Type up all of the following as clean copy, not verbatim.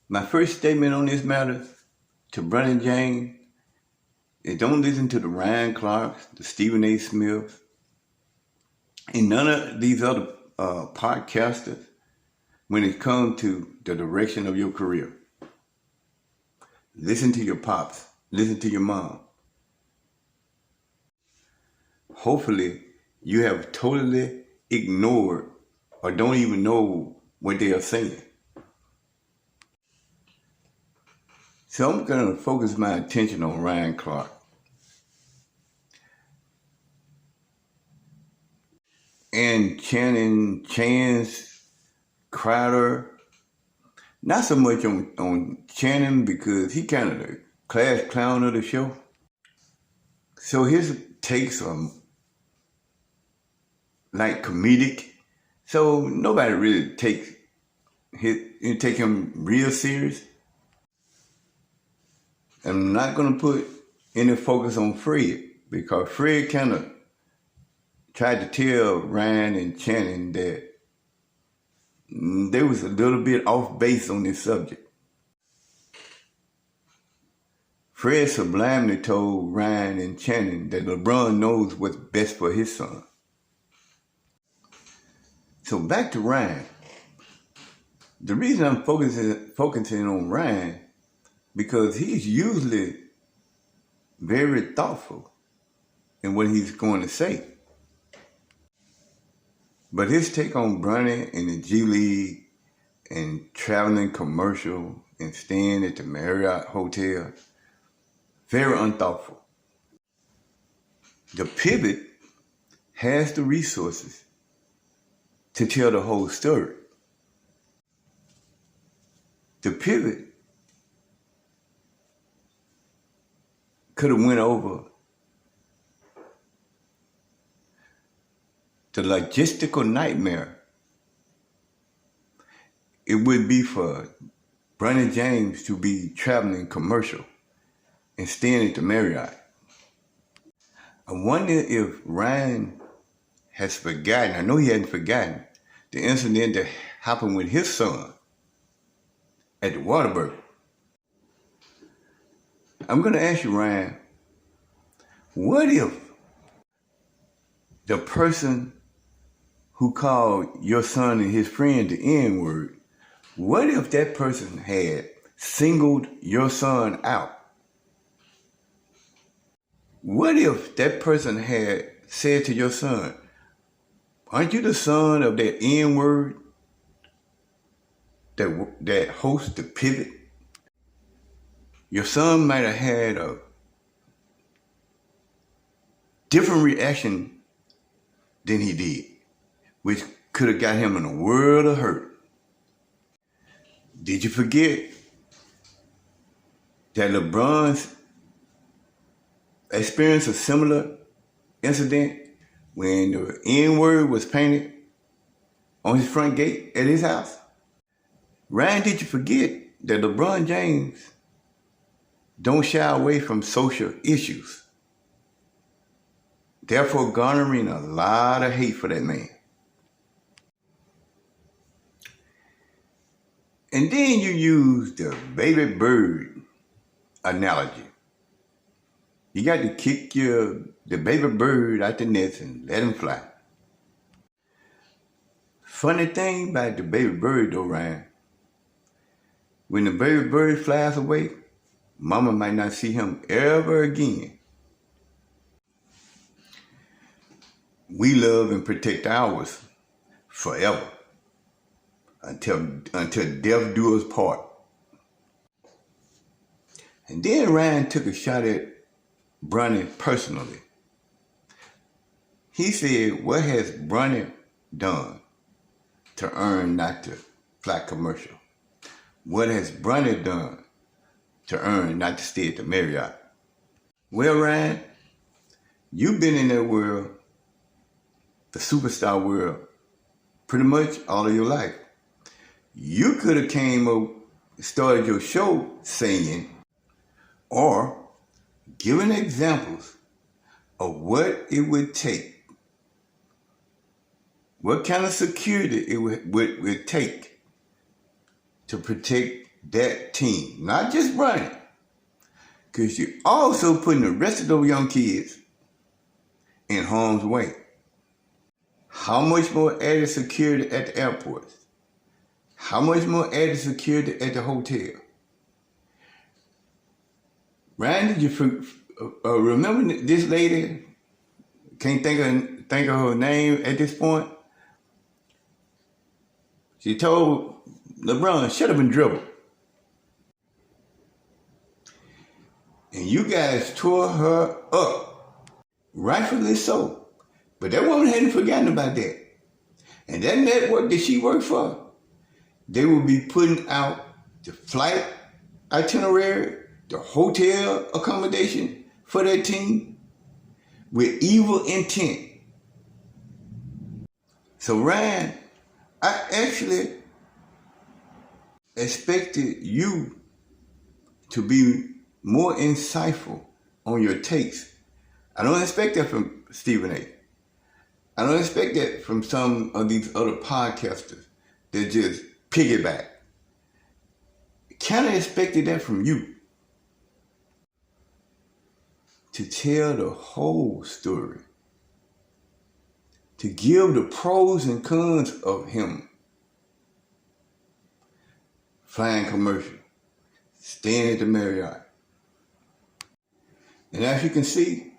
My first statement on this matter to Bronny James is don't listen to the Ryan Clarks, the Stephen A. Smiths, and none of these other podcasters when it comes to the direction of your career. Listen to your pops. Listen to your mom. Hopefully, you have totally ignored or don't even know what they are saying. So I'm going to focus my attention on Ryan Clark. And Channing, Chance, Crowder. Not so much on Channing because he kind of the class clown of the show. So his takes are like comedic. So nobody really take him real serious. I'm not going to put any focus on Fred because Fred kind of tried to tell Ryan and Channing that they was a little bit off base on this subject. Fred sublimely told Ryan and Channing that LeBron knows what's best for his son. So back to Ryan. The reason I'm focusing on Ryan because he's usually very thoughtful in what he's going to say. But his take on Bronny and the G League and traveling commercial and staying at the Marriott Hotel, very unthoughtful. The Pivot has the resources to tell the whole story. The Pivot could have went over the logistical nightmare it would be for Bronny James to be traveling commercial and staying at the Marriott. I wonder if Ryan has forgotten, I know he hadn't forgotten, the incident that happened with his son at the Whataburger. I'm going to ask you, Ryan, what if the person who called your son and his friend the N-word, what if that person had singled your son out? What if that person had said to your son, aren't you the son of that N-word that hosts the Pivot? Your son might have had a different reaction than he did, which could have got him in a world of hurt. Did you forget that LeBron's experienced a similar incident when the N-word was painted on his front gate at his house? Ryan, did you forget that LeBron James don't shy away from social issues, therefore garnering a lot of hate for that man? And then you use the baby bird analogy. You got to kick the baby bird out the nest and let him fly. Funny thing about the baby bird though, Ryan, when the baby bird flies away, mama might not see him ever again. We love and protect ours forever until death do us part. And then Ryan took a shot at Bronny personally. He said, what has Bronny done to earn not to fly commercial? What has Bronny done to earn not to stay at the Marriott? Well, Ryan, you've been in that world, the superstar world, pretty much all of your life. You could have came up, started your show saying, or given examples of what it would take, what kind of security it would take to protect that team, not just Bronny, because you're also putting the rest of those young kids in harm's way. How much more added security at the airports? How much more added security at the hotel? Ryan, did you remember this lady? Can't think of her name at this point. She told LeBron, shut up and dribble. And you guys tore her up. Rightfully so. But that woman hadn't forgotten about that. And that network that she worked for, they will be putting out the flight itinerary, the hotel accommodation for that team with evil intent. So Ryan, I actually expected you to be more insightful on your takes. I don't expect that from Stephen A. I don't expect that from some of these other podcasters that just piggyback. Kind of expected that from you. To tell the whole story. To give the pros and cons of him. Flying commercial. Staying at the Marriott. And as you can see,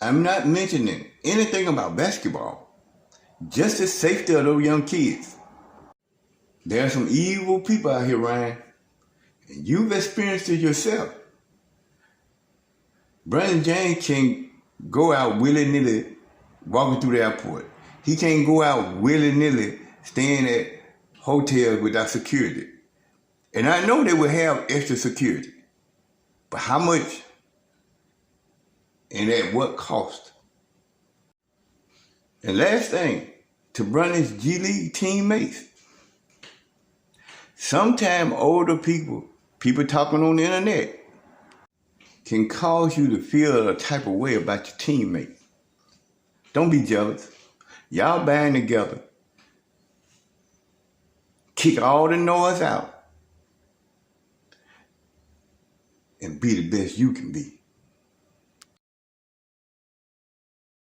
I'm not mentioning anything about basketball. Just the safety of those young kids. There are some evil people out here, Ryan. And you've experienced it yourself. Bronny James can't go out willy-nilly walking through the airport. He can't go out willy-nilly staying at hotels without security. And I know they will have extra security. But how much and at what cost? And last thing, to Bronny's G League teammates. Sometimes older people talking on the internet, can cause you to feel a type of way about your teammates. Don't be jealous. Y'all band together. Kick all the noise out. And be the best you can be.